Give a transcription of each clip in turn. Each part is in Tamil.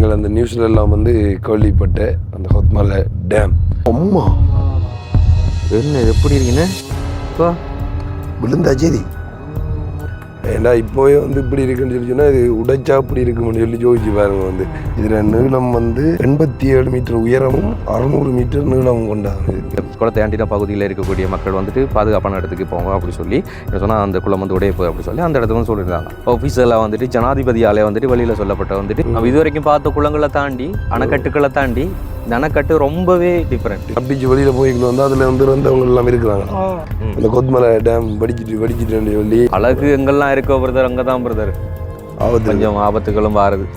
நீங்கள் அந்த நியூஸ்ல எல்லாம் வந்து கேள்விப்பட்ட அந்த கொத்மலை டேம். அம்மா என்ன எப்படி இருக்குன்னு இப்போ விழுந்தாச்சேரி ஏன்னா இப்போவே வந்து இப்படி இருக்குன்னு சொல்லி சொன்னால் இது உடைச்சா இப்படி இருக்குன்னு சொல்லி ஜோதிச்சு பாருங்க. வந்து இதில் நீளம் வந்து 87 மீட்டர் உயரமும் 600 மீட்டர் நீளமும் கொண்டாங்க. குளத்தை ஆண்டினா பகுதியில் இருக்கக்கூடிய மக்கள் வந்துட்டு பாதுகாப்பான இடத்துக்கு போங்க அப்படி சொல்லி சொன்னால் அந்த குளம் வந்து உடைய போய் அப்படி சொல்லி அந்த இடத்துல வந்து சொல்லியிருந்தாங்க. ஆஃபீஸில் வந்துட்டு ஜனாதிபதியாலே வந்துட்டு வெளியில் சொல்லப்பட்ட வந்துட்டு நம்ம இது வரைக்கும் பார்த்த குளங்களை தாண்டி அணைக்கட்டுக்களை தாண்டி இந்த அணைக்கட்டு ரொம்பவே டிஃப்ரெண்ட். அப்படிச்சு வெளியில் போய்க்கணும் வந்து அதில் வந்து வந்தவங்க எல்லாம் இருக்கிறாங்க. அந்த கொத்மலை டேம் படிச்சுட்டு சொல்லி அழகு எங்கெல்லாம் இருக்கோ பிரதர் அங்கே தான் பிரதர் கொஞ்சம் ஆபத்துகளும் வாருது.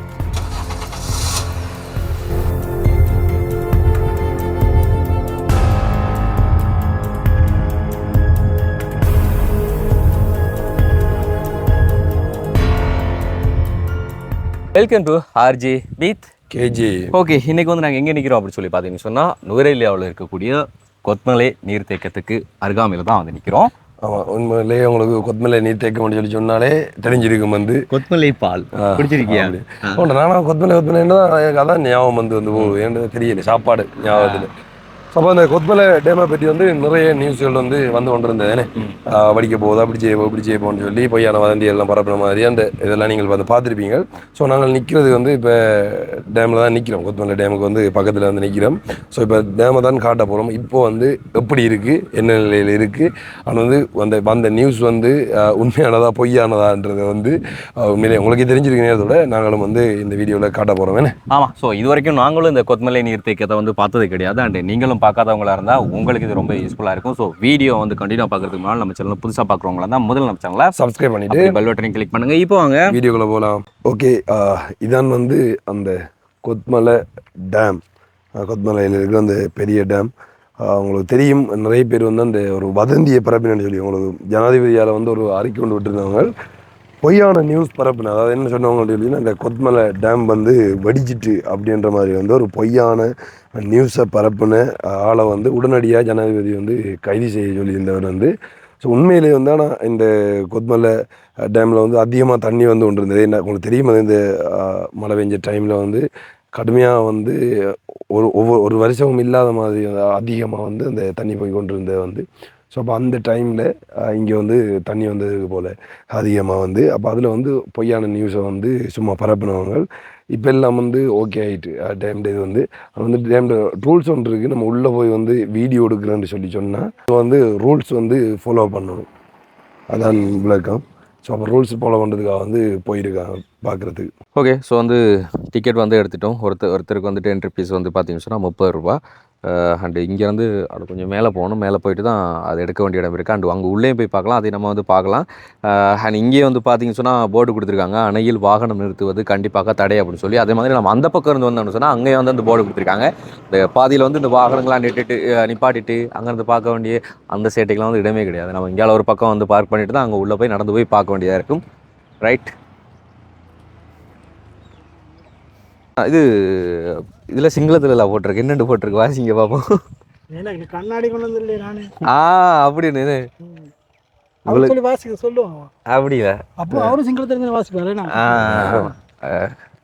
Welcome to RJ with KG. Okay, இன்னைக்கு வந்து நாங்கள் எங்கே நிற்கிறோம் அப்படின்னு சொல்லி பார்த்தீங்கன்னு சொன்னால் நுவரெலியாவில் இருக்கக்கூடிய கொத்மலை நீர்த்தேக்கத்துக்கு அருகாமையில் தான் வந்து நிற்கிறோம். ஆமாம், உண்மையிலேயே உங்களுக்கு கொத்மலை நீர்த்தேக்கம் சொல்லி சொன்னாலே தெரிஞ்சிருக்கும். வந்து கொத்மலை பால் பிடிச்சிருக்கியா? நானும் கொத்மலைன்னா அதான் ஞாபகம் வந்து போகுது. ஏன்னு தெரியல சாப்பாடு ஞாபகத்தில். அப்போ அந்த கொத்மலை டேமை பற்றி வந்து நிறைய நியூஸ்கள் வந்து கொண்டிருந்தேனே, படிக்க போகுது அப்படி செய்ய போகணும்னு சொல்லி பொய்யான வதந்தி எல்லாம் பரப்புற மாதிரி அந்த இதெல்லாம் நீங்கள் வந்து பார்த்துருப்பீங்க. ஸோ நாங்கள் நிற்கிறது வந்து இப்போ டேமில் தான் நிற்கிறோம். கொத்மலை டேமுக்கு வந்து பக்கத்தில் வந்து நிற்கிறோம். ஸோ இப்போ டேமை தான் காட்ட போகிறோம். இப்போ வந்து எப்படி இருக்குது, என்ன நிலையில் இருக்குது, ஆனால் வந்து அந்த நியூஸ் வந்து உண்மையானதா பொய்யானதான்றதை வந்து உண்மையிலே உங்களுக்கு தெரிஞ்சிருக்க நேரத்தோட நாங்களும் வந்து இந்த வீடியோவில் காட்ட போகிறோம். என்ன ஆமாம், ஸோ இது வரைக்கும் நாங்களும் இந்த கொத்மலை நீர்த்தேக்கத்தை வந்து பார்த்தது கிடையாது. அண்ட் நீங்களும் பார்க்காதவங்களா இருந்தால் உங்களுக்கு இது ரொம்ப யூஸ்ஃபுல்லாக இருக்கும். ஸோ வீடியோ வந்து கண்டினியூ பார்க்கறதுக்கு முன்னாடி நம்ம சேனல் புதுசாக பார்க்குறவங்களா தான் முதல்ல நம்ம சேனலை சப்ஸ்கிரைப் பண்ணிட்டு பெல் பட்டனை கிளிக் பண்ணுங்க. இப்போ வாங்க வீடியோக்குள்ள போகலாம். ஓகே, இதான் வந்து அந்த கொத்மலை டேம். கொத்மலையில் இருக்கிற அந்த பெரிய டேம். உங்களுக்கு தெரியும், நிறைய பேர் வந்து அந்த ஒரு வதந்தியை பரப்பினு சொல்லி உங்களுக்கு ஜனாதிபதியால் வந்து ஒரு அறிக்கை கொண்டு விட்டுருந்தவங்க பொய்யான நியூஸ் பரப்புன. அதாவது என்ன சொன்னவங்க அப்படின்னா, இந்த கொத்மலை டேம் வந்து வெடிச்சிட்டு அப்படின்ற மாதிரி வந்து ஒரு பொய்யான நியூஸை பரப்புன ஆளை வந்து உடனடியாக ஜனாதிபதி வந்து கைது செய்ய சொல்லியிருந்தவர் வந்து. ஸோ உண்மையிலே வந்து ஆனால் இந்த கொத்மலை டேமில் வந்து அதிகமாக தண்ணி வந்து கொண்டு இருந்தது. என்ன உங்களுக்கு தெரியும், அது இந்த மழை பெஞ்ச டைமில் வந்து கடுமையாக வந்து ஒரு வருஷமும் இல்லாத மாதிரி அதிகமாக வந்து அந்த தண்ணி போய் கொண்டு இருந்தது வந்து. ஸோ அப்போ அந்த டைமில் இங்கே வந்து தண்ணி வந்ததுக்கு போல் அதிகமாக வந்து அப்போ அதில் வந்து பொய்யான நியூஸை வந்து சும்மா பரப்பினவங்க இப்போ எல்லாம் வந்து ஓகே ஆகிட்டு டேம்டு. இது வந்து டேம்டு ரூல்ஸ் ஒன்று இருக்குது. நம்ம உள்ளே போய் வந்து வீடியோ எடுக்கிறேன்னு சொல்லி சொன்னால் வந்து ரூல்ஸ் வந்து ஃபாலோ பண்ணணும். அதான் விளக்கம். ஸோ அப்போ ரூல்ஸ் ஃபாலோ பண்ணுறதுக்காக வந்து போயிருக்காங்க பார்க்குறதுக்கு. ஓகே, ஸோ வந்து டிக்கெட் வந்து எடுத்துட்டோம். ஒருத்தருக்கு வந்துட்டு என்ட்ரி ஃபீஸ் வந்து பார்த்தீங்கன்னு சொன்னால் 30 ரூபா. அண்டு இங்கேருந்து அது கொஞ்சம் மேலே போகணும். மேலே போயிட்டு தான் அது எடுக்க வேண்டிய இடம் இருக்குது. அண்டு அங்கே உள்ளே போய் பார்க்கலாம், அதை நம்ம வந்து பார்க்கலாம். அண்ட் இங்கே வந்து பார்த்தீங்கன்னு சொன்னால் போர்டு கொடுத்துருக்காங்க, அணையில் வாகனம் நிறுத்துவது கண்டிப்பாக தடை அப்படின்னு சொல்லி. அதே மாதிரி நம்ம அந்த பக்கம் இருந்து வந்தோம்னு சொன்னால் அங்கேயே வந்து அந்த போர்டு கொடுத்துருக்காங்க. இந்த பாதியில் வந்து இந்த வாகனங்களாம் நிப்பாட்டிட்டு அங்கேருந்து பார்க்க வேண்டிய அந்த சேட்டைக்கெலாம் வந்து இடமே கிடையாது. நம்ம இங்கே ஒரு பக்கம் வந்து பார்க் பண்ணிட்டு தான் அங்கே உள்ளே போய் நடந்து போய் பார்க்க வேண்டியதாக இருக்கும். ரைட், இது இதில் சிங்களத்தில் போட்டிருக்கு, என்னென்னு போட்டிருக்கு வாசிங்க பார்ப்போம். கண்ணாடி கொண்டு வந்து நானு அப்படின்னு சொல்லுவாங்க. அப்படியா? அப்போ அவரும் சிங்களத்தில் வாசிப்பாரு.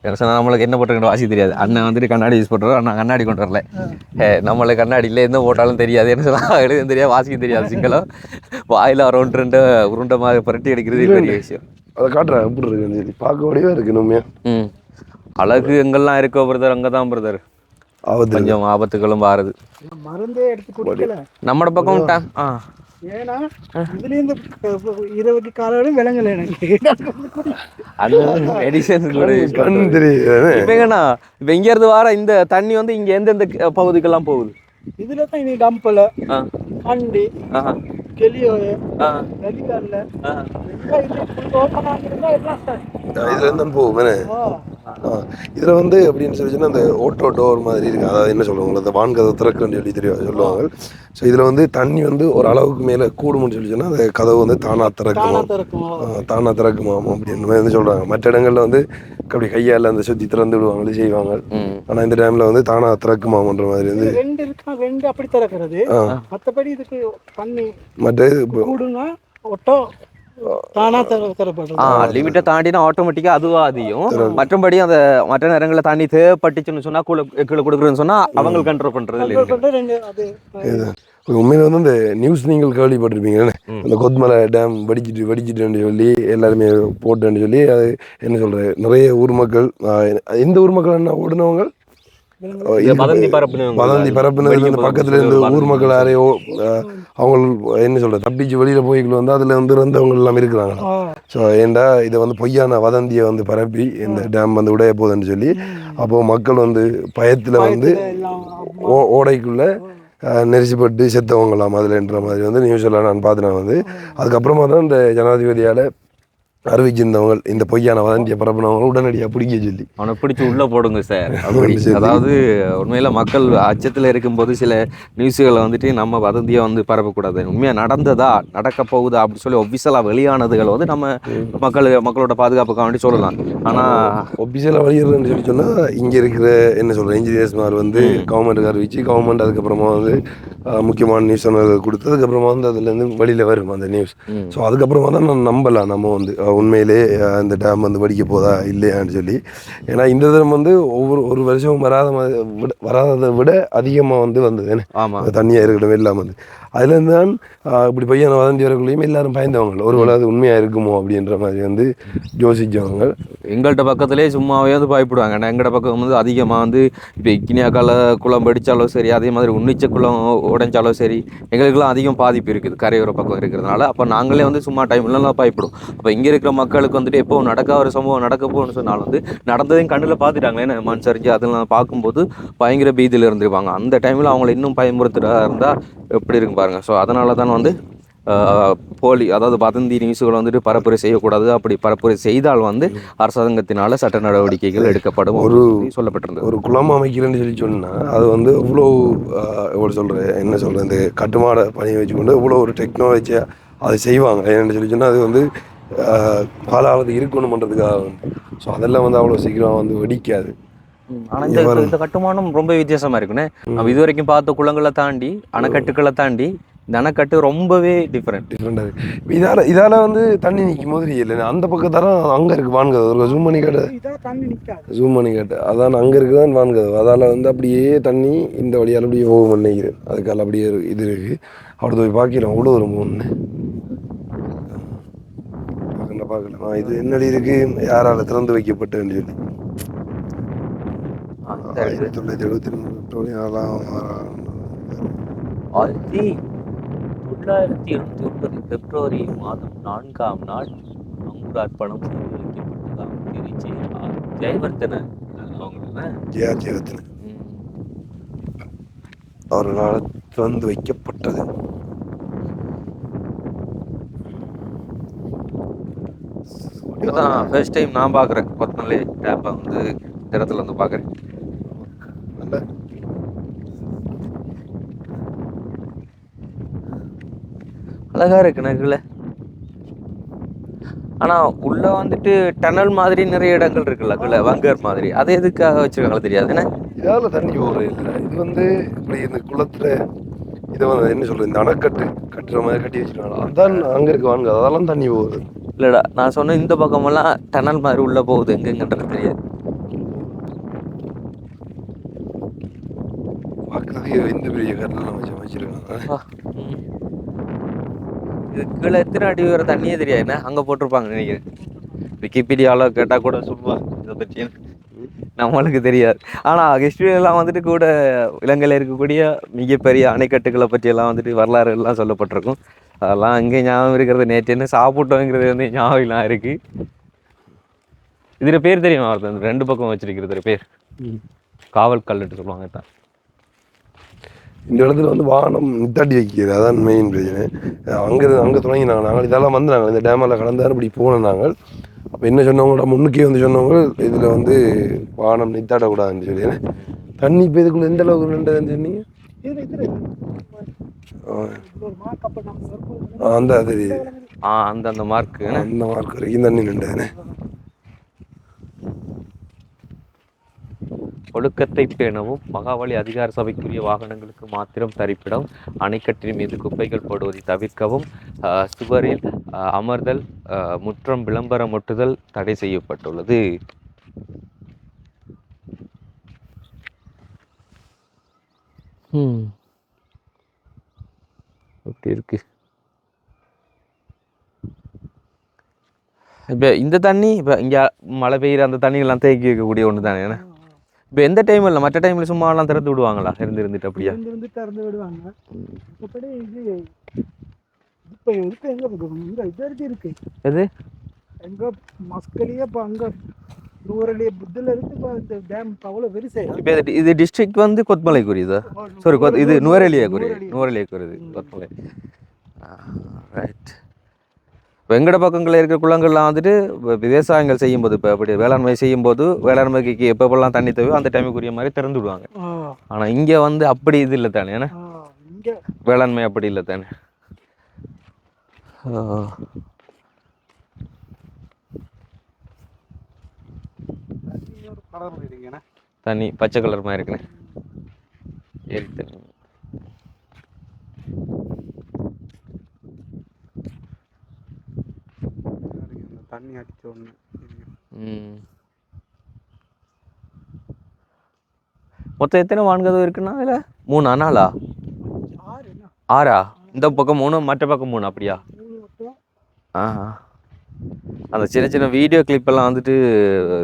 என்ன சொன்னால் நம்மளுக்கு என்ன போட்டிருக்கணும் வாசி தெரியாது. அண்ணன் வந்துட்டு கண்ணாடி யூஸ் பண்ணுறோம், அண்ணன் கண்ணாடி கொண்டு வரல. நம்மளுக்கு கண்ணாடி இல்லை, எந்த போட்டாலும் தெரியாது. என்ன சொன்னால் எழுதும் தெரியாது, வாசிக்க தெரியாது. சிங்களம் வாயில் உருண்டை மாதிரி புரட்டி எடுக்கிறது பெரிய விஷயம். அதை காட்டுறேன் எப்படி இருக்கு, பார்க்க வடிவாக இருக்கு. நம்ம அழகு எங்கெல்லாம் இருக்கோ பிரதர் அங்கே தான் பிரதர் கொஞ்சம் ஆபத்துகளும் வாருது. மருந்தே எடுத்து கொடுக்கல நம்மட பக்கம். ஏன்னா இதுலேருந்து இரவுக்கு காலையோட விளங்கல எனக்கு. இப்ப இங்க இருந்து வர இந்த தண்ணி வந்து இங்க எந்தெந்த பகுதிக்கெல்லாம் போகுது? இதுல தான் இனி டம்பல அண்டி கெளியோய நதிக்கல்ல இதுல இருந்து போகும். இதில் வந்து அப்படின்னு சொல்லி சொன்னால் அந்த ஓட்டோ டோர் மாதிரி இருக்குது. அதாவது என்ன சொல்லுவாங்க, அந்த வான்கதை திறக்குன்னு சொல்லி சொல்லுவாங்க. ஸோ இதில் வந்து தண்ணி வந்து ஒரு அளவுக்கு மேலே கூடும்னு சொல்லி சொன்னால் அந்த கதவு வந்து தானாக திறக்குமா அப்படின்னு வந்து சொல்கிறாங்க. மற்ற இடங்களில் வந்து அப்படி கையால் அந்த சுற்றி திறந்து விடுவாங்க, செய்வாங்க. ஆனால் இந்த டைமில் வந்து தானாக திறக்குமான்ற மாதிரி வந்து ரெண்டு அப்படி திறக்கிறது. மற்றபடி இதுக்கு தண்ணி மற்ற கூடுங்க ஒட்டோ தானா தரப்படுறது. லிமிட்டை தாண்டினா ஆட்டோமேட்டிக்காக அதுவா அதிகம். மற்றபடி அந்த மற்ற நேரங்களில் தண்ணி தேவைப்பட்டுச்சுன்னு சொன்னால் கீழே கொடுக்குறேன்னு சொன்னால் அவங்க கண்ட்ரோல் பண்ணுறது இல்லை. அது உண்மையில வந்து அந்த நியூஸ் நீங்கள் கேள்விப்பட்டிருப்பீங்க, அந்த கொத்மலை டேம் வெடிச்சிட்டுன்னு சொல்லி எல்லாருமே போட்டுன்னு சொல்லி, அது என்ன சொல்றது, நிறைய ஊர் மக்கள், எந்த ஊர் மக்கள் என்ன ஓடுனவங்க வதந்தி பரப்புனதுல இந்த பக்கத்துல இருந்து ஊர் மக்கள் யாரையோ அவங்க என்ன சொல்றது தப்பிச்சு வெளியில போய்க்குள்ள வந்து அதுல வந்து இறந்தவங்க எல்லாம் இருக்கிறாங்க. ஸோ ஏண்டா இதை வந்து பொய்யான வதந்தியை வந்து பரப்பி இந்த டேம் வந்து உடைய போகுதுன்னு சொல்லி, அப்போ மக்கள் வந்து பயத்துல வந்து ஓடைக்குள்ள நெரிசப்பட்டு செத்தவங்களாம் அதுலன்ற மாதிரி வந்து நியூஸ் எல்லாம் நான் பார்த்தேன். வந்து அதுக்கப்புறமா தான் இந்த ஜனாதிபதியால் அறிவிச்சிருந்தவங்க இந்த பொய்யான வதந்தியை பரப்புனவங்க உடனடியாக பிடிக்க சொல்லி அவனை பிடிச்சி உள்ளே போடுங்க சார் அப்படி. அதாவது உண்மையில் மக்கள் அச்சத்தில் இருக்கும்போது சில நியூஸுகளை வந்துட்டு நம்ம வதந்தியை வந்து பரப்பக்கூடாது. உண்மையாக நடந்ததா நடக்க போகுதா அப்படி சொல்லி ஒஃபிஷியலாக வெளியானதுகள் வந்து நம்ம மக்களோட பாதுகாப்புக்காக வேண்டி சொல்லலாம். ஆனால் ஒஃபிஷியலாக வெளியிடுறதுன்னு சொல்லி சொன்னால் இங்கே இருக்கிற என்ன சொல்கிறேன் இன்ஜினியர்ஸ் மாதிரி வந்து கவர்மெண்ட்டுக்கு அறிவிச்சு கவர்மெண்ட் அதுக்கப்புறமா வந்து முக்கியமான நியூஸ் கொடுத்து அதுக்கப்புறமா வந்து அதுலேருந்து வெளியில் வரும் அந்த நியூஸ். ஸோ அதுக்கப்புறமா தான் நான் நம்பலாம் நம்ம வந்து உண்மையிலே இந்த டேம் வந்து வெடிக்க போதா இல்லையான்னு சொல்லி. ஏன்னா இந்த தரம் வந்து ஒரு வருஷமும் வராததை விட அதிகமாக வந்து வந்தது தண்ணியாக இருக்கட்டும் எல்லாம் வந்து அதுலேருந்து தான் இப்படி பையனை வதந்தி வரக்குள்ளேயும் எல்லாரும் பயந்தவங்க ஒரு வேளை அது உண்மையாக இருக்குமோ அப்படின்ற மாதிரி வந்து யோசிச்சவங்க. எங்கள்கிட்ட பக்கத்துலேயே சும்மாவே வந்து பயப்படுவாங்க. ஏன்னா எங்கள்கிட்ட பக்கம் வந்து அதிகமாக வந்து இப்போ இக்கினியாக்கால குளம் வெடித்தாலும் சரி, அதே மாதிரி உன்னிச்ச குளம் உடைஞ்சாலும் சரி, எங்களுக்கெல்லாம் அதிகம் பாதிப்பு இருக்குது கரையோர பக்கம் இருக்கிறதுனால. அப்போ நாங்களே வந்து சும்மா டைம்லாம் பயப்படும். அப்போ இங்கே இருக்கிற மக்களுக்கு வந்துட்டு எப்போ நடக்க ஒரு சம்பவம் நடக்க போகணும்னு சொன்னாலும் வந்து நடந்ததையும் கண்ணில் பார்த்துட்டாங்களே ஏன்னா மண் சரிஞ்சு அதெல்லாம் பார்க்கும்போது பயங்கர பீதியில் இருந்துருப்பாங்க. அந்த டைமில் அவங்கள இன்னும் பயமுறுத்துறதா இருந்தால் எப்படி இருக்கும் பாருங்க. ஸோ அதனால தான் வந்து போலி அதாவது வதந்தி நியூஸுகளை வந்துட்டு பரப்புரை செய்யக்கூடாது. அப்படி பரப்புரை செய்தால் வந்து அரசாங்கத்தினால சட்ட நடவடிக்கைகள் எடுக்கப்படும் ஒரு சொல்லப்பட்டிருந்தது. ஒரு குளம் அமைக்கிறேன்னு சொல்லி சொன்னால் அது வந்து இவ்வளோ எவ்வளோ சொல்கிறேன் என்ன சொல்கிறேன் இந்த கட்டுமான பணியை வச்சுக்கொண்டு இவ்வளோ ஒரு டெக்னாலஜியாக அதை செய்வாங்க. ஏன்னு சொல்லி சொன்னால் அது வந்து காலாவது இருக்கணும் பண்ணுறதுக்காக வந்து. ஸோ அதெல்லாம் வந்து அவ்வளோ சீக்கிரம் வந்து வெடிக்காது. ஆனால் இந்த கட்டுமானம் ரொம்ப வித்தியாசமாக இருக்குண்ணே. நம்ம இது வரைக்கும் பார்த்த குளங்களை தாண்டி அணைக்கட்டுக்களை தாண்டி இந்த அணைக்கட்டு ரொம்பவே டிஃப்ரெண்டாக இருக்குது. இதால் வந்து தண்ணி நிற்கும் போது இல்லை அந்த பக்கத்தால அங்கே இருக்குது வான்கதை ஒரு ஜூம் பண்ணி காட்டு அதான் அங்கே இருக்குது தான் வான்கதை. அதால் வந்து அப்படியே தண்ணி இந்த வழியால் அப்படியே போகும் நினைக்கிறேன். அதுக்கால அப்படியே இது இருக்குது. அப்படி போய் பார்க்கலாம் அவ்வளோ ஒரு மூணு பார்க்கலாம். இது என்னடி இருக்கு யாரால் திறந்து வைக்கப்பட்ட சொல்லி 1979 பிப்ரவரி மாதம் 4ஆம் நாள் அங்குரார்ப்பணம் செய்து வைக்கப்பட்டதாம். திருச்சி ஜெயவர்தனன் அவர்களால் திறந்து வைக்கப்பட்டது. இதுதான் ஃபர்ஸ்ட் டைம் நான் பார்க்குறேன். கொத்தமல்லி டேப்பை வந்து இந்த இடத்துல வந்து பார்க்குறேன். அழகா இருக்கு நகுல. ஆனா உள்ள வந்துட்டு டனல் மாதிரி நிறைய இடங்கள் இருக்குல்ல குள்ள வங்கர் மாதிரி, அது எதுக்காக வச்சிருக்காங்களோ தெரியாது. என்ன இதால தண்ணி போகிறது இல்லை. இது வந்து இப்படி இந்த குளத்துல இதை வந்து என்ன சொல்றது இந்த அணைக்கட்டு கட்டுற மாதிரி கட்டி வச்சிருக்காங்க. அதான் அங்க இருக்கு வாங்க அதெல்லாம் தண்ணி போகுது. இல்லடா நான் சொன்ன இந்த பக்கமெல்லாம் டனல் மாதிரி உள்ள போகுது எங்கெங்கன்றது தெரியாது. பார்க்கறதுக்கு இந்த பெரிய கட்டெல்லாம் வச்சிருக்காங்க. இது கீழே எத்தனை அடி வர தண்ணியே தெரியாது. என்ன அங்கே போட்டிருப்பாங்க நினைக்கிறேன். விக்கிபீடியாவில் கேட்டால் கூட சொல்லுவாங்க இதை பற்றி, நம்மளுக்கு தெரியாது. ஆனால் ஹிஸ்ட்ரியெல்லாம் வந்துட்டு கூட இலங்கையில் இருக்கக்கூடிய மிகப்பெரிய அணைக்கட்டுகளை பற்றியெல்லாம் வந்துட்டு வரலாறு எல்லாம் சொல்லப்பட்டிருக்கும். அதெல்லாம் அங்கே ஞாபகம் இருக்கிறது. நேற்று என்ன சாப்பிட்டோங்கிறது வந்து ஞாபகம் இருக்குது. இதில் பேர் தெரியுமா ஒருத்தர் ரெண்டு பக்கம் வச்சிருக்கிறது பேர் காவல் கல்லுட்டு சொல்லுவாங்க. தான் இந்த இடத்துல வந்து வானம் நித்தாட்டி வைக்கிறது அதான் மெயின் பிரச்சனை. அங்கே தொடங்கினாங்க. நாங்கள் இதெல்லாம் வந்து நாங்கள் இந்த டேமெல்லாம் கடந்தாலும் இப்படி போனோம் நாங்கள். அப்போ என்ன சொன்னவங்களோட முன்னுக்கே வந்து சொன்னவங்க இதில் வந்து வானம் நித்தாட்டக்கூடாதுன்னு சொல்லி. தண்ணி இப்போ இதுக்குள்ள எந்த அளவுக்கு நின்றதுன்னு சொன்னீங்க? அந்த தெரியுது அந்த மார்க் வரைக்கும் தண்ணி நின்றதுன்னு. ஒழுக்கத்தை பேணவும் மகாவலி அதிகார சபைக்குரிய வாகனங்களுக்கு மாத்திரம் தரிப்பிடம், அணைக்கட்டின் மீது குப்பைகள் போடுவதை தவிர்க்கவும், சுவரில் அமர்தல் முற்றம் விளம்பரமொட்டுதல் தடை செய்யப்பட்டுள்ளது. அப்படி இருக்கு. இப்போ இந்த தண்ணி இப்போ இங்கே மழை பெய்யுற அந்த தண்ணியெல்லாம் தேக்கி வைக்கக்கூடிய ஒன்று தானே. ஏன்னா இப்போ எந்த டைம் இல்லை, மற்ற டைமில் சும்மாலாம் திறந்து விடுவாங்களா? இருந்துட்டு அப்படியா திறந்து விடுவாங்க. மற்றபடி இது இப்போ இருக்கு எங்கே போகணும், இங்கே இது இருக்கு எது எங்கே மஸ்கலியே இப்போ அங்கே நூறலியே புத்தில் இருக்கு. இப்போ இந்த டேம் அவ்வளோ வெரிசை. இப்போ இது டிஸ்ட்ரிக்ட் வந்து கொத்மலைக்குரியதா? சாரி, இது நுவரெலியாக்குரியது கொத்மலை. ரைட். இப்போ எங்கட பக்கங்களில் இருக்கிற குளங்கள்லாம் வந்துட்டு விவசாயங்கள் செய்யும்போது, இப்போ அப்படி வேளாண்மை செய்யும்போது வேளாண்மைக்கு எப்பப்பெல்லாம் தண்ணி தேவையோ அந்த டைமுக்குரிய மாதிரி திறந்து விடுவாங்க. ஆனால் இங்கே வந்து அப்படி இது இல்லை தானே. ஏன்னா வேளாண்மை அப்படி இல்லை தானே. தண்ணி பச்சை கலர் மாதிரி இருக்குண்ணே. ஏரி தண்ணி. தண்ணி அடிச்ச ஒன்று. மொத்தம் எத்தனை வான்கதவு இருக்குன்னா இல்லை 3 4 6 இந்த பக்கம் 3 மற்ற பக்கம் 3 அப்படியா? அந்த சின்ன சின்ன வீடியோ கிளிப் எல்லாம் வந்துட்டு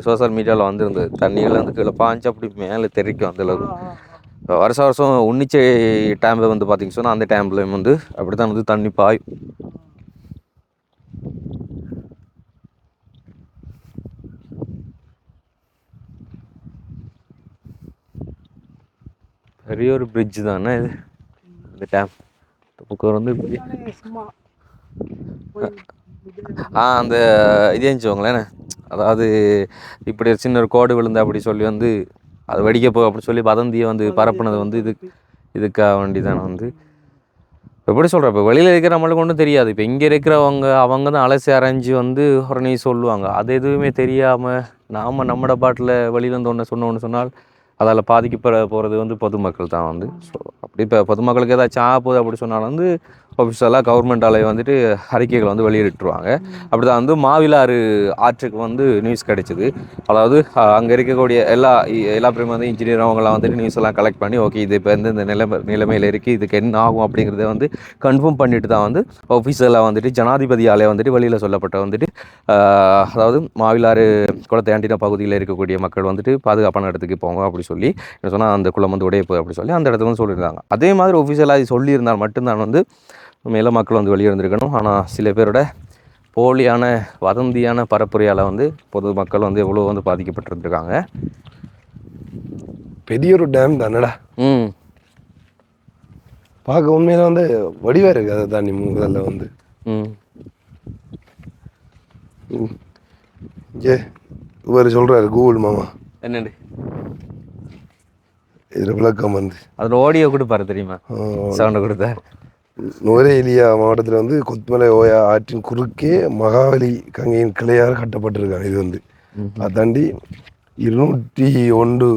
சோசியல் மீடியாவில் வந்துருந்தது. தண்ணிகள் வந்து கீழே பாஞ்சு அப்படி மேலே தெரிக்கும் அந்தளவுக்கு. வருஷம் உன்னிச்சை டேம்பில் வந்து பார்த்திங்க சொன்னால் அந்த டேம்ப்லேயும் வந்து அப்படி தான் வந்து தண்ணி பாயும். பெரிய ஒரு பிரிட்ஜ் தானே இது, இந்த டேம். பக்கம் வந்து அந்த இது எழுந்துச்சோங்களேண்ணே, அதாவது இப்படி சின்ன ஒரு கோடு விழுந்து அப்படி சொல்லி வந்து அது வெடிக்கப்போ அப்படி சொல்லி வதந்தியை வந்து பரப்புனது வந்து இதுக்காக வேண்டி தானே வந்து. எப்படி சொல்கிறேன், இப்போ வெளியில் இருக்கிற நம்மளுக்கு ஒன்றும் தெரியாது. இப்போ இங்கே இருக்கிறவங்க அவங்க தான் அலசி அரைஞ்சி வந்து ஒரு நீ சொல்லுவாங்க. அது எதுவுமே தெரியாமல் நாம் நம்மட பாட்டில் வெளியிலேருந்து ஒன்று சொன்னால் அதால் பாதிக்கப்பட போகிறது வந்து பொதுமக்கள் தான் வந்து. ஸோ அப்படி இப்போ பொதுமக்களுக்கு ஏதாச்சும் ஆகுது அப்படி சொன்னாலும் வந்து ஆஃபீஸெல்லாம் கவர்மெண்டாலே வந்துட்டு அறிக்கைகள் வந்து வெளியிட்டுருவாங்க. அப்படி தான் வந்து மாவிலாறு ஆற்றுக்கு வந்து நியூஸ் கிடைச்சிது. அதாவது அங்கே இருக்கக்கூடிய எல்லா பேரும் வந்து இன்ஜினியர் அவங்களாம் வந்துட்டு நியூஸ் எல்லாம் கலெக்ட் பண்ணி ஓகே இது இப்போ இந்த நிலைமையில் இருக்குது, இதுக்கு என்ன ஆகும் அப்படிங்கிறத வந்து கன்ஃபார்ம் பண்ணிட்டு தான் வந்து ஆஃபீஸெல்லாம் வந்துட்டு ஜனாதிபதியாலே வந்துட்டு வெளியில் சொல்லப்பட்ட வந்துட்டு அதாவது மாவிலாறு குளத்தை ஆண்டின பகுதியில் இருக்கக்கூடிய மக்கள் வந்துட்டு பாதுகாப்பான இடத்துக்கு போங்க அப்படி சொல்லி என்ன சொன்னால் அந்த குளம் வந்து உடைய போகுது அப்படி சொல்லி அந்த இடத்துல வந்து சொல்லியிருந்தாங்க. அதே மாதிரி ஆஃபீஸியலாக சொல்லியிருந்தால் மட்டும்தான் வந்து மேலே மக்கள் வந்து வெளியே இருந்திருக்கணும். ஆனால் சில பேரோட போலியான வதந்தியான பரப்புரையால் வந்து பொதுமக்கள் வந்து எவ்வளோ வந்து பாதிக்கப்பட்டிருந்துருக்காங்க. பெரிய ஒரு டேம் தானடா. பார்க்க உண்மையில வந்து வடிவாக இருக்குது. அதை தாண்டி முதல்ல வந்து இங்கே இவர் சொல்கிறாரு கூகுள் மாமா என்னண்டு இதில் விளக்கம் வந்து அதில் ஆடியோ கொடுப்பாரு தெரியுமா, சவுண்டை கொடுத்தார். நுவரெலியா மாவட்டத்தில் வந்து கொத்மலை ஓயா ஆற்றின் குறுக்கே மகாவலி கங்கையின் கிளையாறு கட்டப்பட்டிருக்காங்க. இது வந்து அதை தாண்டி 201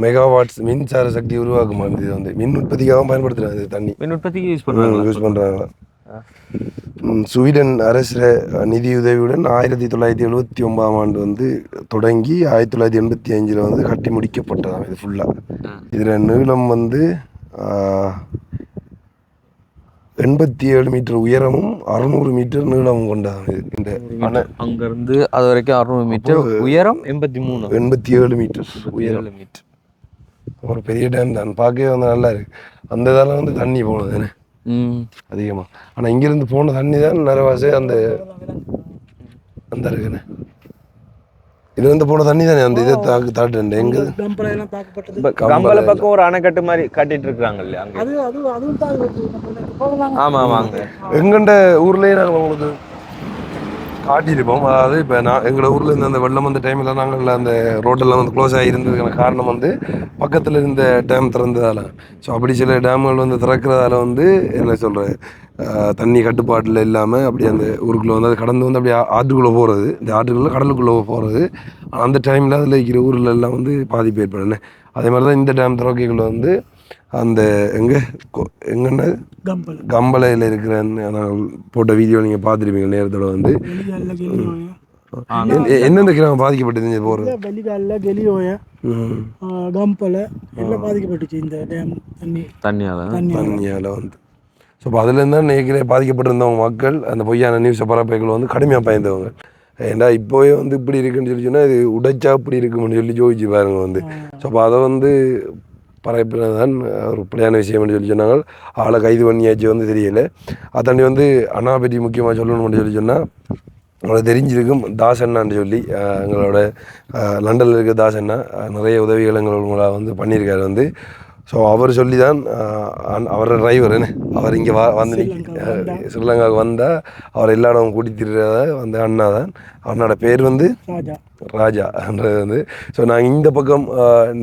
மெகாவாட்ஸ் மின்சார சக்தி உருவாக்குமா. இது வந்து மின் உற்பத்திக்காக பயன்படுத்துகிறாங்க. இது தண்ணி மின் உற்பத்திக்கு யூஸ் பண்ணுறாங்க. ஸ்வீடன் அரசு நிதியுதவியுடன் 1979ஆம் ஆண்டு வந்து தொடங்கி 1985 வந்து கட்டி முடிக்கப்பட்டதான் இது ஃபுல்லாக. இதில் நீளம் வந்து 87 மீட்டர் உயரமும் 600 மீட்டர் நீளமும் கொண்டது. இந்த அங்கேருந்து அது வரைக்கும் 600 மீட்டர் உயரம், 87 மீட்டர் உயரம். ஒரு பெரிய டேம் தான், பார்க்கவே வந்து நல்லா இருக்கு. அந்த இதால் வந்து தண்ணி போனது தானே அதிகமாக. ஆனால் இங்கேருந்து போன தண்ணி தான் நிறைவாசே அந்த இருக்குண்ணே. இது வந்து போன தண்ணி தானே அந்த இதை தாட்டுறேன். எங்கே கம்பள பக்கம் ஒரு அணைக்கட்டு மாதிரி கட்டிட்டு இருக்காங்க இல்லையா? ஆமாம் ஆமாங்க. எங்கண்ட ஊர்லேயே நாங்கள் உங்களுக்கு காட்டியிருப்போம். அதாவது இப்போ எங்களோட ஊரில் இருந்து அந்த வெள்ளம் வந்த டைமில் நாங்கள் அந்த ரோட்டெல்லாம் வந்து க்ளோஸ் ஆகியிருந்ததுக்கான காரணம் வந்து பக்கத்தில் இருந்த டேம் திறந்ததால். ஸோ அப்படி சில டேம்கள் வந்து திறக்கிறதால வந்து என்ன சொல்கிறேன், தண்ணி கட்டுப்பாட்டில் இல்லாமல் அப்படி அந்த ஊருக்குள்ளே வந்து அது கடந்து வந்து அப்படியே ஆற்றுக்குள்ளே போகிறது, இந்த ஆற்றுக்குள்ளே கடலுக்குள்ளே போகிறது. அந்த டைமில் அதில் இருக்கிற ஊரில் எல்லாம் வந்து பாதிப்பு ஏற்படுனேன். அதே மாதிரி தான் இந்த டேம் திறக்கைக்குள்ளே வந்து அந்த எங்கே எங்கன்னா கம்பல் கம்பளையில் இருக்கிற நான் போட்ட வீடியோ நீங்கள் பார்த்துருப்பீங்க நேரத்தோட வந்து வெளிகாலில் கெலியோய எந்தெந்த கிராமம் பாதிக்கப்பட்டது போகிறது வெளிகாலில் கெலியோய கம்பலை எல்லாம் பாதிக்கப்பட்டுச்சு இந்த டேம் தண்ணியால் தண்ணியால் வந்து ஸோ அப்போ அதுலேருந்து தான் நேற்று பாதிக்கப்பட்டிருந்தவங்க மக்கள் அந்த பொய்யான நியூஸை பரப்பைகள் வந்து கடுமையாக பயந்தவங்க. ஏன்டா இப்போவே வந்து இப்படி இருக்குன்னு சொல்லி சொன்னால் இது உடைச்சா இப்படி இருக்குன்னு சொல்லி ஜோதிச்சு பாருங்க வந்து. ஸோ அப்போ அதை வந்து பரப்பினது தான் ஒரு பிள்ளையான விஷயம்னு சொல்லி சொன்னாங்க. ஆளை கைது பண்ணியாச்சு வந்து தெரியலை. அதாண்டி வந்து அண்ணா பற்றி முக்கியமாக சொல்லணும்னு சொல்லி சொன்னால் உங்களுக்கு தெரிஞ்சிருக்கும் தாசண்ணான்னு சொல்லி எங்களோட லண்டனில் இருக்க தாசண்ணா நிறைய உதவிகள் எங்களோட வந்து பண்ணியிருக்காரு வந்து. ஸோ அவர் சொல்லி தான் அவரோட டிரைவர் என்ன அவர் இங்கே வந்து ஸ்ரீலங்காவுக்கு வந்தால் அவர் எல்லா இடமும் கூட்டித்திருக்கிறத வந்து அண்ணா தான். அவனோட பேர் வந்து ராஜான்றது வந்து. ஸோ நாங்கள் இந்த பக்கம்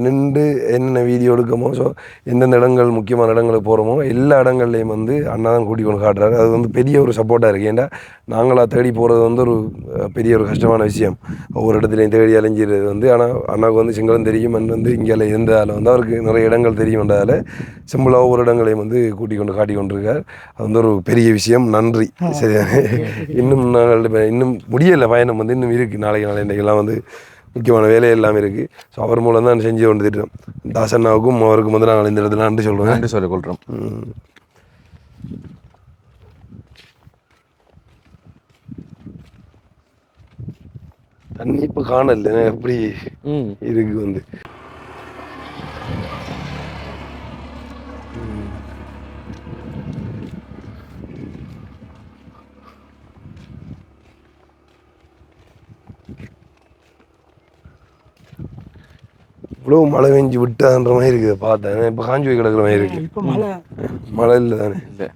நின்று என்னென்ன வீடியோ எடுக்கமோ, ஸோ எந்தெந்த இடங்கள் முக்கியமான இடங்களுக்கு போகிறோமோ எல்லா இடங்கள்லையும் வந்து அண்ணா தான் கூட்டி கொண்டு காட்டுறாரு. அது வந்து பெரிய ஒரு சப்போர்ட்டாக இருக்குது. ஏன்னா நாங்களாக தேடி போகிறது வந்து ஒரு பெரிய ஒரு கஷ்டமான விஷயம். ஒவ்வொரு இடத்துலையும் தேடி அலைஞ்சிடுறது வந்து. ஆனால் அண்ணாவுக்கு வந்து சிங்களம் தெரியும், அண்ட் வந்து இங்கே இருந்ததால் வந்து அவருக்கு நிறைய இடங்கள் தெரியும்ன்றதால சிம்பிளாக ஒவ்வொரு இடங்களையும் வந்து கூட்டி கொண்டு காட்டி கொண்டிருக்கார். அது வந்து ஒரு பெரிய விஷயம். நன்றி. சரியா? இன்னும் நாங்கள் இன்னும் முடியலை பயணம் வந்து இன்னும் இருக்குது. நாளைக்கு இன்றைக்கெல்லாம் வந்து முக்கியமான வேலை எல்லாம் இருக்குது. ஸோ அவர் மூலம் தான் செஞ்சு கொண்டு திட்டோம். தாசண்ணாவுக்கும் அவருக்கும் வந்து நாங்கள் இந்த இடத்துல நன்றி சொல்கிறோம். நன்றி சொல்லிக் கொள்கிறோம். தண்ணி இப்போ காணல எப்படி இருக்கு வந்து. இவ்வளோ மழை பெஞ்சு விட்டான்ற மாதிரி இருக்குது பார்த்தேன். இப்போ காஞ்சி போய் கிடக்குற மாதிரி இருக்கு. இப்போ மழை இல்லை தானே. இல்லை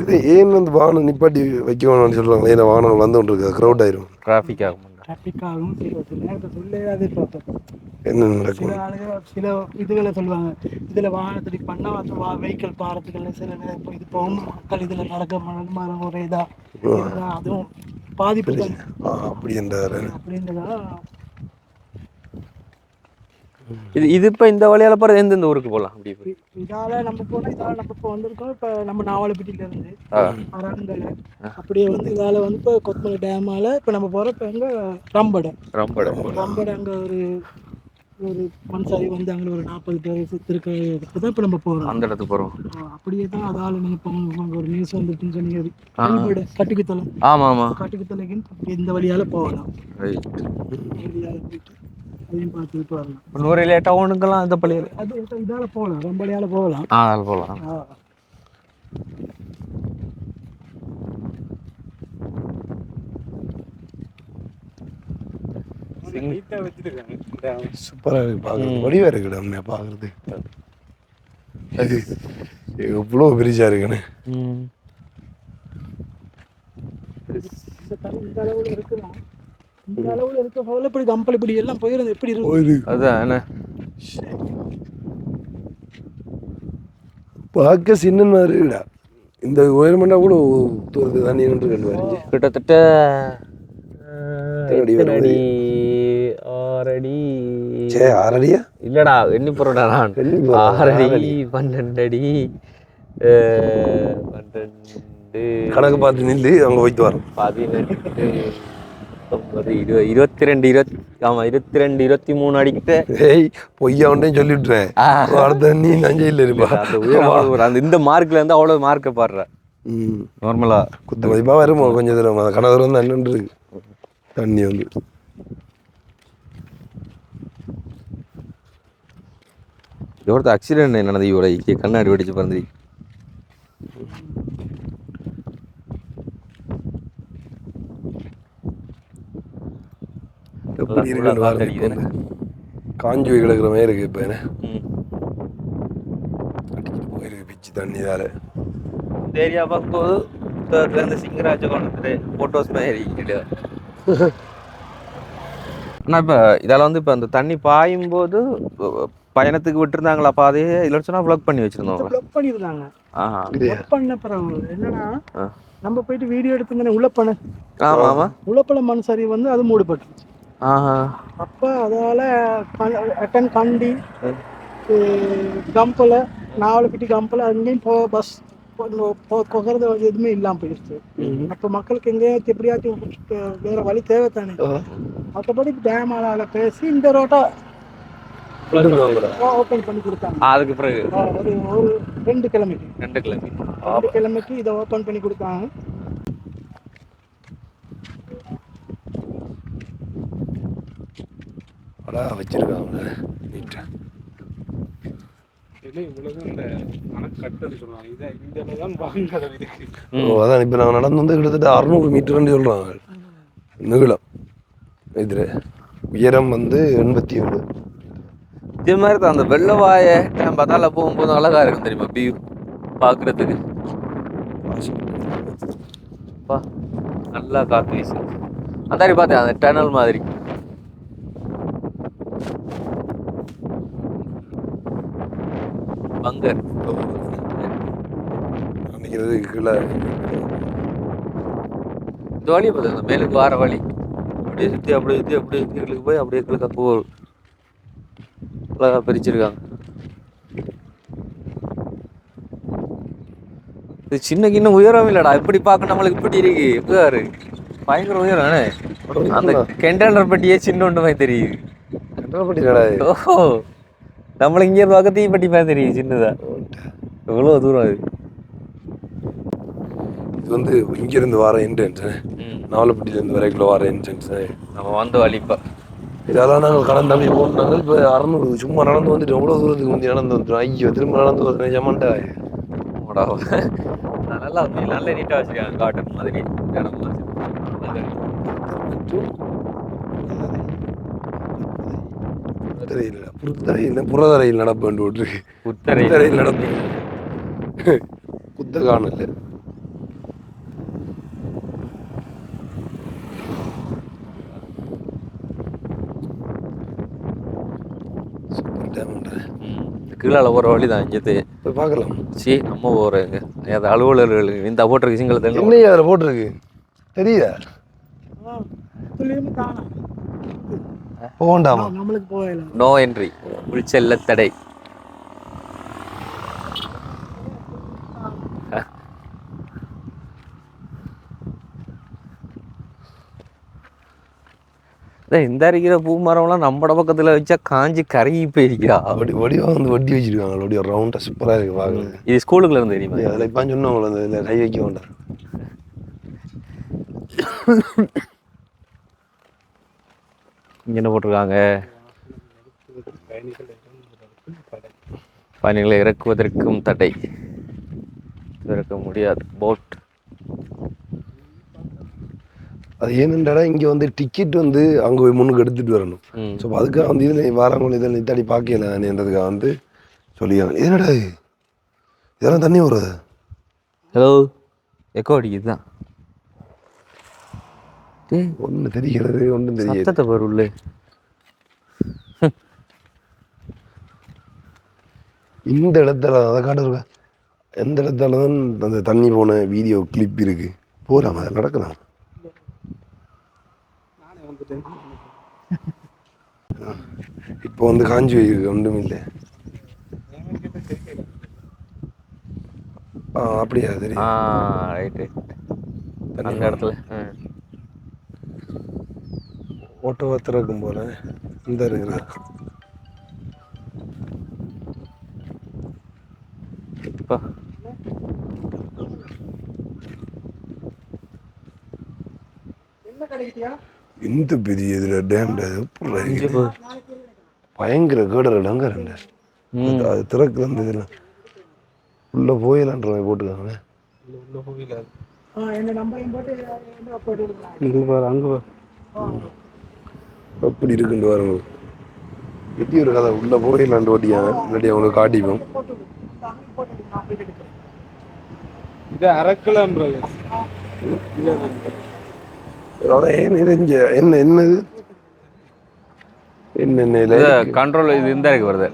இது ஏன் வந்து வாகனம் நிப்பாட்டி வைக்க வேணும்னு சொல்கிறாங்களே. ஏன்னா வாகனம் வந்து கொண்டு இருக்கு, க்ரௌட் ஆயிரும். டிராஃபிக் ஆகும். என்ன நடக்கும்? சில இதுகளை சொல்லுவாங்க, இதில் வாகனத்துக்கு பண்ணால் வந்து வெஹிக்கிள் பாரத்துக்கள் சில நேரம் இது போகும், மக்கள் இதில் நடக்க மரம் ஒரு இதாக அதுவும் பாதிப்பு அப்படின்றதா. இது இப்போ இந்த வழியால் போகிற எந்தெந்த ஊருக்கு போகலாம்? அப்படி இதால் நம்ம போனால் நம்ம இப்போ வந்திருக்கோம். இப்போ நம்ம நாவலப்பட்டியிலேருந்து அரண்டலை அப்படியே வந்து இதால் வந்து இப்போ கொத்தமல்லி டேமால் இப்போ நம்ம போகிற இப்போ எங்கே ரம்படை அங்கே ஒரு மண்சாரி வந்து அங்கே ஒரு 40 பேர் சுற்றிருக்க இடத்துக்கு தான் இப்போ நம்ம போகிறோம். அந்த இடத்துக்கு போகிறோம். அப்படியே தான் அதால் நீங்கள் போங்க ஒரு நியூஸ் வந்துட்டுன்னு சொன்னீங்க. கட்டுக்குத்தலை. ஆமாம் கட்டுக்குத்தலைக்கு இந்த வழியால் போகலாம். வழியால் போயிட்டு அதையும் பார்த்துட்டு வரலாம். நூறு டவுனுக்கெல்லாம் இந்த பள்ளியில் அது இதால் போகலாம், ரொம்படியால் போகலாம். அதில் போகலாம். சூப்பராக இருக்கு பார்க்குறது. வடிவாக இருக்கு நம்ம பார்க்குறது. அது எவ்வளோ பெருசாக இருக்குன்னு. இந்த அளவில் இருக்கலாம். இந்த அளவில் இருக்க போல இப்படி கம்பல் இப்படி எல்லாம் போயிருந்து எப்படி இருக்கு அதான் என்ன பார்க்க சின்ன மாதிரி இருக்குடா. இந்த உயரமெண்டா கூட தண்ணி கிட்டத்தட்ட 6 அடி. 6 அடியா? இல்லடா எண்ணி போறடா நான். 6 அடி 12 அடி 12 கணக்கு பார்த்து நில்லு அங்கே போய்ட்டு வரோம். 18 22 23 அடிக்கிட்ட. ஏய் பொய்யா ஒன்றையும் சொல்லிவிட்டுறேன். அடுத்த நீ நஞ்சையில் இருப்பா. அந்த இந்த மார்க்ல இருந்து அவ்வளோ மார்க்கை பாடுற. நார்மலா குத்து மதிப்பாக வருமா கொஞ்சம் தூரம். அந்த கணவர் வந்து என்னன்னு இருக்கு தண்ணி வந்து. இவரது ஆக்சிடென்ட் நடந்தது. இவரை கண்ணாடி வெடிச்சு பறந்து. எப்படி இருக்கு காஞ்சி போய் கிடக்குற மாதிரி இருக்கு. இப்போ என்ன அடிச்சுட்டு போயிருக்கு பிச்சு தண்ணி தால. இந்த ஏரியா பார்க்கும்போது இந்த சிங்கராஜ கோணத்துல போட்டோஸ் மாதிரி. ஆனால் இப்போ இதால் வந்து இப்போ அந்த தண்ணி பாயும் போது பயணத்துக்கு விட்டுருந்தாங்களா பாதையே இல்லை சொன்னா ப்ளாக் பண்ணி வச்சிருந்தோம். ப்ளாக் பண்ணியிருந்தாங்க. ப்ளாக் பண்ண பிறகு என்னன்னா நம்ம போயிட்டு வீடியோ எடுத்துருந்தேன். உள்ள பண்ண மண் சரி வந்து அது மூடப்பட்டுருச்சு. ஆஹா. அப்போ அதால் அட்டன் கண்டி கம்பல நாவலப்பிட்டி கம்பல அங்கேயும் பஸ் போகிறது எதுவுமே இல்லாமல் போயிடுச்சு. அப்போ மக்களுக்கு எங்கேயாச்சும் எப்படியாச்சும் வேறு வழி தேவை தானே. மற்றபடி டேமால பேசி இந்த ரோட்டை ஓப்பன் பண்ணி கொடுத்தாங்க. அதுக்கு பிறகு ஒரு 2 கிழமைக்கு 2 கிழமைக்கு இதை ஓப்பன் பண்ணி கொடுத்தாங்க. வச்சிருக்காங்க நீட்டா. அதான் இப்போ நாங்கள் நடந்து வந்து கிட்டத்தட்ட 600 மீட்டர்னு சொல்கிறாங்க நீளம். இதில் உயரம் வந்து 87. இதே மாதிரி தான் அந்த வெள்ளவாய டேம் பார்த்தால போகும்போது அழகா இருக்கும் தெரியுமா வியூ பார்க்குறதுக்கு. நல்லா காற்று வீசு அந்த மாதிரி பார்த்தேன் அந்த டனல் மாதிரி. பங்கர் நினைக்கிறது கீழே இந்த வழி பார்த்து அந்த மேலுக்கு வார வழி அப்படியே சுற்றி எங்களுக்கு போய் அப்படியே எங்களுக்கு போகும். அழகாக பிரிச்சிருக்காங்க. இது சின்ன கிண்ண உயரம் இல்லடா. இப்படி பார்க்க நம்மளுக்கு இப்படி இருக்கு எவ்வாறு பயங்கர உயரம். அந்த கெண்டனர் பட்டியே சின்ன ஒன்று மாதிரி தெரியுது. ஓஹோ நம்மள இங்கே பார்க்க தீப்பட்டி மாதிரி தெரியுது சின்னதா. எவ்வளோ தூரம் அது. இது வந்து இங்கிருந்து வர என்ட்ரன்ஸ், நாவலப்பட்டியிலேருந்து வரைக்குள்ள வர என்ட்ரன்ஸ். நம்ம வந்த வழிப்பா இதெல்லாம் நாங்கள் கடந்து அப்படியே போனாங்க. இப்போ 600 சும்மா நடந்து வந்துட்டு எவ்வளோ தூரத்துக்கு வந்து நடந்து வந்துட்டோம். ஐயோ திரும்ப நடந்து வந்து ஜமாண்டா நல்லா நல்ல நீட்டாக வச்சுருக்காங்க. காட்டன் மாதிரி இடம்லாம் புறதரையில் நடப்பு வேண்டு விட்டுருக்கு. புத்தரையில் நடப்பு குத்த காணல. கீழே ஒரு வழி தான் இங்கே போய் பார்க்கலாம். சரி நம்ம போகிறேங்க அது அலுவலர்கள் இந்த போட்டிருக்கு சிங்கள என்னையா அதில் போட்டிருக்கு தெரியுதா? போகண்டாமா? நம்மளுக்கு போகலாம். நோ என்ட்ரி உள்செல்ல தடை. இந்த இருக்கிற பூ மரம்லாம் நம்மட பக்கத்தில் வச்சா காஞ்சி கருகி போயிருக்கா. வடிவாக வந்து வட்டி வச்சிருக்காங்க. வடிவா ரவுண்டாக சூப்பராக இருக்கு பார்க்குறது. இது ஸ்கூலுக்குள்ள இருந்து தெரியுமா? அதில் இப்போ சொன்னவங்கள அந்த இதில் கை வைக்க வேண்டாம். இங்கே என்ன போட்டிருக்காங்க? பயணிகளை இறக்குவதற்கும் தடை. இறக்க முடியாது போட். அது ஏனென்றா இங்கே வந்து டிக்கெட் வந்து அங்கே போய் முன்னுக்கு எடுத்துகிட்டு வரணும். ஸோ அதுக்காக வந்து இதில் வாரவங்க இதில் நித்தாடி பார்க்கலன்றதுக்காக வந்து சொல்லியாங்க. என்னடா இதெல்லாம் தண்ணி வருது. ஹலோ எக்கோ அடிக்குது தான். ஒன்று தெரிகிறது ஒன்றும் தெரியாது. சத்தத்தை பொருள் இந்த இடத்துல அதை காட்டுருக்க. எந்த இடத்துல தான் அந்த தண்ணி போன வீடியோ கிளிப் இருக்குது. போகலாமா? அதில் நடக்கலாம். இப்போ வந்து காஞ்சி போயிருக்கு. ஒன்றும் இல்லை. அப்படியா? தெரியும். Right right. அந்த இடத்துல ஓட்டோ திறக்கும் போல இந்த இருக்கிற இந்த பெரிய இதில் டேம் பயங்கர கேடர் இடங்க ரெண்டு. அது திறக்குது. அந்த இதில் உள்ள போயிடலான்ற மாதிரி போட்டுக்காங்க. அப்படி இருக்குன்னு பாருங்க. எப்படி ஒரு கதை உள்ள போயிடலான்னு ஓட்டியாங்க. இல்லாட்டி அவங்களுக்கு காட்டிப்போம். இது அரக்கலன்றது. என்ன என்னது என்ன கண்ட்ரோல் இது இந்த இருக்கு வருது.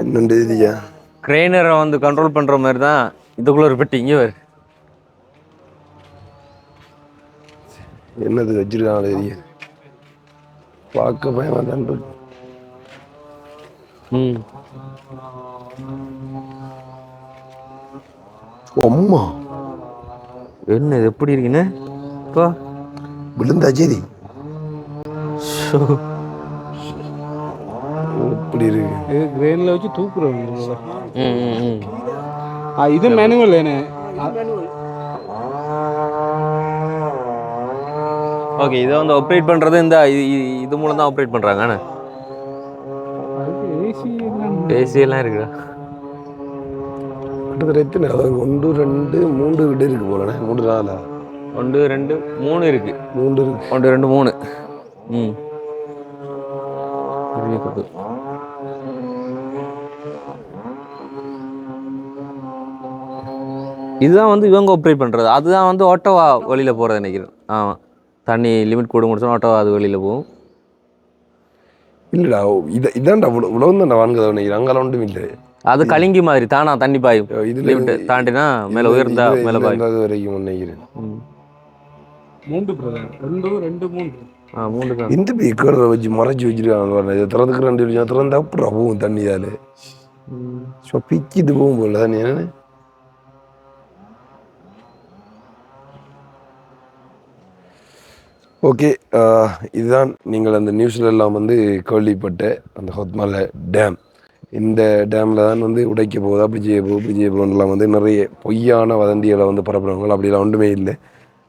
என்னண்டு இதுயா கிரெயினரை வந்து கண்ட்ரோல் பண்ற மாதிரி தான் இதுக்குள்ள ஒரு பெட்டி இங்கே வரு. என்னது வச்சிருக்காங்க தெரிய பார்க்க பயமா தான் இருக்கு. ம் அம்மா என்ன இது எப்படி இருக்குன்னு இப்போ விழுந்தா சரி ஷோ. இப்படி இருக்கு. இது கிரெயின்ல வச்சு தூக்குறோம். ம் ம் ம் இது மேனுவல் என்ன? ஓகே இதை வந்து ஆப்ரேட் பண்ணுறது இந்த இது மூலம் தான் ஆப்ரேட் பண்ணுறாங்க. ஏசி எல்லாம் இருக்குதா? கிட்டத்தட்ட எத்தனை 1 2 3 வீடு இருக்கு போலண்ணே. 3 4 1 2 3 இருக்கு. 3 இருக்கு. 1 2 3 ம் பெரிய கட்டு. இதுதான் வந்து இவங்க ஆப்ரேட் பண்ணுறது. அதுதான் வந்து ஆட்டோவா வழியில் போகிறது நினைக்கிறேன். ஆமாம் தண்ணி லிமிட் கூட முடிச்சோன்னா ஆட்டோவா அது வெளியில் போகும். இல்லடா இதான்டா உழவு தான்டா வான்கதை நினைக்கிறேன். அங்கெல்லாம் ஒன்றும் இல்லை. அது கலிங்கி மாதிரி தானா தண்ணி பாயும். இதுல லிமிட் தாண்டினா மேலே உயர்ந்தா மேலே பாயும். வரைக்கும் நினைக்கிறேன். 3 பிரதர் 2 2 3 3 தான். இந்த பேக்கரை வச்சு மறைச்சி வச்சிருக்காங்க. இதை திறந்துக்கு 2 வருஷம் திறந்தா அப்புறம் போகும் தண்ணியால். ஸோ பிச்சுட்டு போகும் போல தண்ணி. என்னன்னு ஓகே இதுதான் நீங்கள் அந்த நியூஸில் எல்லாம் வந்து கேள்விப்பட்ட அந்த ஹொத்மலை டேம். இந்த டேமில் தான் வந்து உடைக்க போகுது, அப்படி செய்ய போகுது, இப்படி செய்ய போகுதுலாம் வந்து நிறைய பொய்யான வதந்திகளை வந்து பரப்புறவங்க. அப்படிலாம் ஒன்றுமே இல்லை,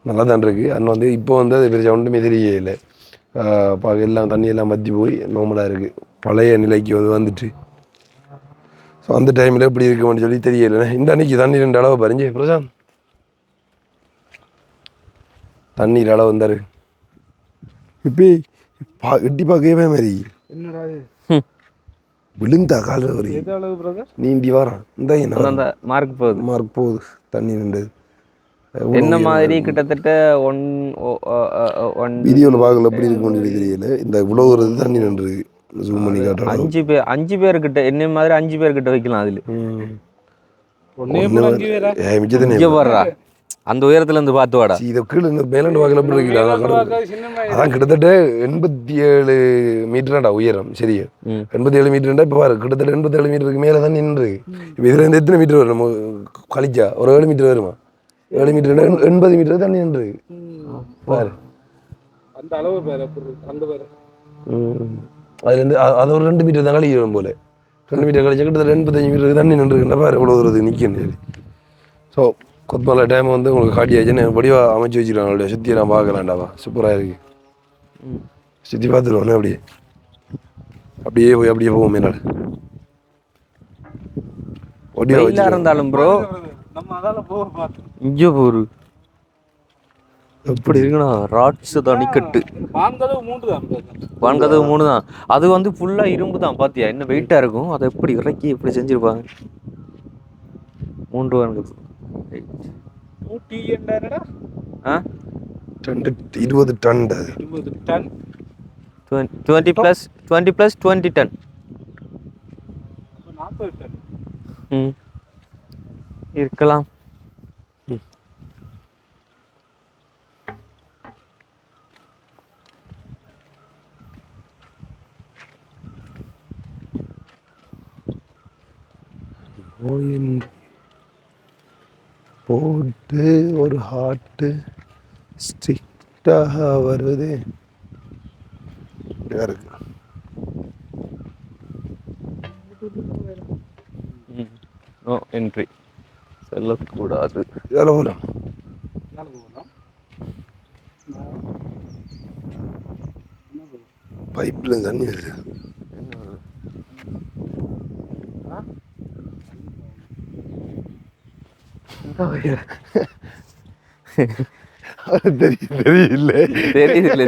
நல்லா தான் இருக்குது. அண்ட் வந்து இப்போ வந்து அது பெருசாக ஒன்றுமே தெரியவே இல்லை. எல்லாம் தண்ணியெல்லாம் வற்றி போய் நார்மலாக இருக்குது, பழைய நிலைக்கு வந்துட்டு. ஸோ அந்த டைமில் எப்படி இருக்குன்னு சொல்லி தெரியலை. இந்த அன்னைக்கு தண்ணி 2 அளவு பறிஞ்சு பிரசாந்த் தண்ணீர் அளவு வந்தார். இப்போ எட்டி பார்க்கவே மாதிரி என்னடா இது? விழுந்தா கால வரி எது அளவு பிரதர்? நீண்டி வாரம் இந்த மார்க் போகுது. மார்க் போகுது தண்ணி நின்றது. என்ன மாதிரி கிட்டத்தட்ட வீடியோவில் பார்க்கல எப்படி இருக்குன்னு தெரியல. இந்த இவ்வளோ ஒரு தண்ணி நின்று ஜூம் பண்ணி காட்டுறோம். 5 பேர்கிட்ட என்ன மாதிரி 5 பேர்கிட்ட வைக்கலாம். அதில் ஒன்னே வர்றா அந்த உயரத்துல இருந்து பார்த்து வாடா. இதை கீழே இந்த மேலாண்டு வாக்கில் எப்படி இருக்கிறாங்க. அதான் கிட்டத்தட்ட 87 மீட்டர்டா உயரம். சரியா 87 மீட்டர்டா. இப்போ பாரு கிட்டத்தட்ட 87 மீட்டருக்கு மேலே தான் நின்று. இப்போ இதுல இருந்து எத்தனை மீட்டர் வரும்? நம்ம கழிச்சா ஒரு 7 மீட்டர் வருமா? 7 மீட்டர் 80 மீட்டர் தண்ணி நின்று பாரு. அந்த அளவு பேர் அந்த பேர் அதுலேருந்து அது ஒரு 2 மீட்டர் தான் கழிக்கணும் போல. 2 மீட்டர் கழிச்சா கிட்டத்தட்ட 85 மீட்டருக்கு தண்ணி நின்றுக்குன்னா பாரு எவ்வளோ தூரத்துக்கு நிற்கணும். சரி ஸோ கொத்மலை டேம் வந்து உங்களுக்கு காட்டியாச்சுன்னு வடிவாக அமைச்சு வச்சுருக்காங்க. சுற்றி நான் பார்க்கலாண்டாவா, சூப்பராக இருக்குது. சுற்றி பார்த்துருவோண்ணே. அப்படியே போய் அப்படியே போவோம் மேலாடு. வடிவாக இருந்தாலும் ப்ரோ நம்ம அதால போக பார்த்தோம். இங்கே போரு எப்படி இருக்குண்ணா ராட்ஸு தனிக்கட்டு. வாங்கதவு 3 தான். வாங்கதவு 3 தான். அது வந்து ஃபுல்லாக இரும்பு தான். பார்த்தியா என்ன வெயிட்டாக இருக்கும். அதை எப்படி இறக்கி எப்படி செஞ்சுருப்பாங்க. 3 வாங்கது 20 டன். 20 டன் 20 + 20 டன் 40 டன் இருக்கலாம். போட்டு ஒரு ஹார்ட்டு ஸ்ட்ரிக்டாக வருது. இருக்கு நோ என்ட்ரி செல்லக்கூடாது. இதில் போகலாம். பைப்பில் தண்ணி வருது.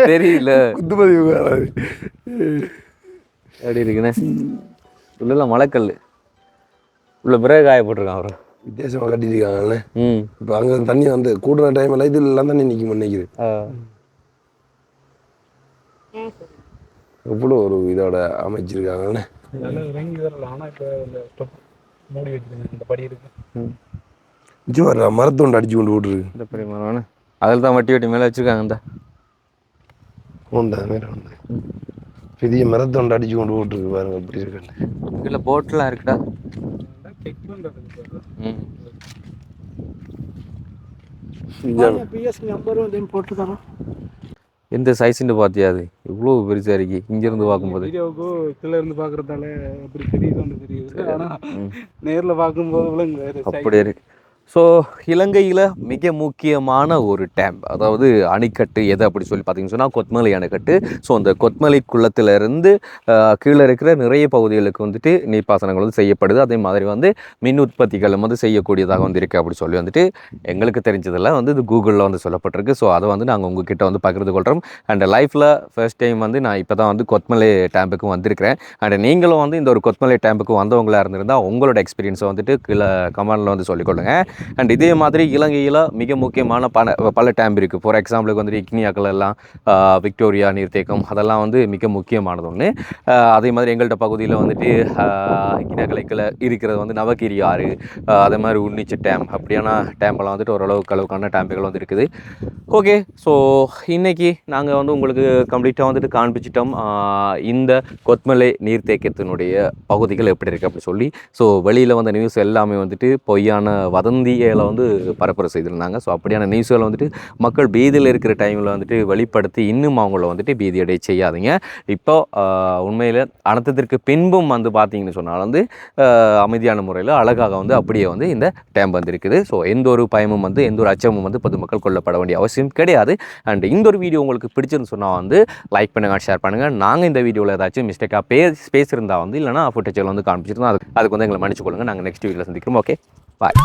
தெரியல குத்துமதிப்பு வராது. அப்படி இருக்குண்ணே. உள்ள மலைக்கல் உள்ள பிறகு காயப்பட்டிருக்கான். அப்புறம் வித்தியாசமாக கட்டியிருக்காங்கல்ல. இப்போ அங்கே தண்ணி வந்து கூடுற டைமில் இது எல்லாம் தண்ணி நிற்கும் நினைக்குது. எவ்வளோ ஒரு இதோட அமைச்சிருக்காங்கல்ல. மரத்தொண்டு அடிச்சு கொண்டு போட்டுருக்கு. இந்த பெரிய மரம் அதில் தான் வட்டி மேலே வச்சுருக்காங்க. இந்த உண்டா வேற உண்டு பெரிய மரத்தொண்டு அடிச்சு கொண்டு போட்டுருக்கு பாருங்க எப்படி இருக்குன்னு. இதில் போட்லாம் இருக்குடா. செக் பண்ணுறது ம். பிஎஸ் நம்பரும் தென் போட்டு தரோம். எந்த சைஸுன்னு பார்த்தியா அது இவ்வளோ பெருசாக இருக்கு இங்கேருந்து பார்க்கும்போது. வீடியோவுக்கு கீழே இருந்து பார்க்குறதால எப்படி தெரியுதுன்னு தெரியுது, ஆனால் நேரில் பார்க்கும்போது விலங்கு அப்படி இருக்கு. ஸோ இலங்கையில் மிக முக்கியமான ஒரு டேம், அதாவது அணைக்கட்டு எது அப்படி சொல்லி பார்த்தீங்கன்னு சொன்னால் கொத்மலை அணைக்கட்டு. ஸோ அந்த கொத்மலை குளத்திலிருந்து கீழே இருக்கிற நிறைய பகுதிகளுக்கு வந்துட்டு நீர்ப்பாசனங்கள் வந்து செய்யப்படுது. அதே மாதிரி வந்து மின் உற்பத்திகளும் வந்து செய்யக்கூடியதாக வந்து இருக்குது அப்படி சொல்லி வந்துட்டு எங்களுக்கு தெரிஞ்சதில் வந்து இது கூகுளில் வந்து சொல்லப்பட்டிருக்கு. ஸோ அதை வந்து நாங்கள் உங்ககிட்ட வந்து பகிர்ந்து கொள்கிறோம். அண்ட் லைஃப்பில் ஃபர்ஸ்ட் டைம் வந்து நான் இப்போ தான் வந்து கொத்மலை டேம்புக்கு வந்திருக்கிறேன். அண்ட் நீங்களும் வந்து இந்த ஒரு கொத்மலை டேம்புக்கு வந்தவங்களாக இருந்திருந்தால் உங்களோட எக்ஸ்பீரியன்ஸை வந்துட்டு கீழே கமெண்டில் வந்து சொல்லிக்கொள்ளுங்கள். அண்ட் இதே மாதிரி இலங்கையில் மிக முக்கியமான பல டேம் இருக்குது. ஃபார் எக்ஸாம்பிளுக்கு வந்துட்டு இக்னியாக்கள் எல்லாம் விக்டோரியா நீர்த்தேக்கம் அதெல்லாம் வந்து மிக முக்கியமானது ஒன்று. அதே மாதிரி எங்கள்கிட்ட பகுதியில் வந்துட்டு இக்னியாக்கலைக்கில் இருக்கிறது வந்து நவகிரி ஆறு, அதே மாதிரி உன்னிச்சி டேம் அப்படியான டேம்பெல்லாம் வந்துட்டு அளவுக்கான டேம்புகள் வந்து இருக்குது. ஓகே, ஸோ இன்றைக்கி நாங்கள் வந்து உங்களுக்கு கம்ப்ளீட்டாக வந்துட்டு காண்பிச்சிட்டோம் இந்த கொத்மலை நீர்த்தேக்கத்தினுடைய பகுதிகள் எப்படி இருக்குது அப்படி சொல்லி. ஸோ வெளியில் வந்த நியூஸ் எல்லாமே வந்துட்டு பொய்யான வதந்திகளை வந்து பரப்புரை செய்திருந்தாங்க. ஸோ அப்படியான நியூஸ்களை வந்துட்டு மக்கள் பீதியில் இருக்கிற டைமில் வந்துட்டு வெளிப்படுத்தி இன்னும் அவங்கள வந்துட்டு பீதியடைய செய்யாதீங்க. இப்போ உண்மையில் அனர்த்தத்திற்கு பின்பும் வந்து பார்த்தீங்கன்னு சொன்னால் வந்து அமைதியான முறையில் அழகாக வந்து அப்படியே வந்து இந்த டேம் வந்து இருக்குது. ஸோ எந்த ஒரு பயமும் வந்து எந்த ஒரு அச்சமும் வந்து பொதுமக்கள் கொள்ளப்பட வேண்டிய அவசியம் கிடையாது. அண்ட் இந்த ஒரு வீடியோ உங்களுக்கு பிடிச்சிருந்து சொன்னால் வந்து லைக் பண்ணுங்கள், ஷேர் பண்ணுங்கள். நாங்கள் இந்த வீடியோவில் ஏதாச்சும் மிஸ்டேக்காக பேசியிருந்தால் வந்து இல்லைனா ஃபுட்டேஜில் வந்து காமிச்சிருந்தோம், அதுக்கு வந்து எங்களை மன்னிச்சு கொள்ளுங்கள். நாங்கள் நெக்ஸ்ட் வீடியோவில் சந்திக்கிறோம். ஓகே, பாய்.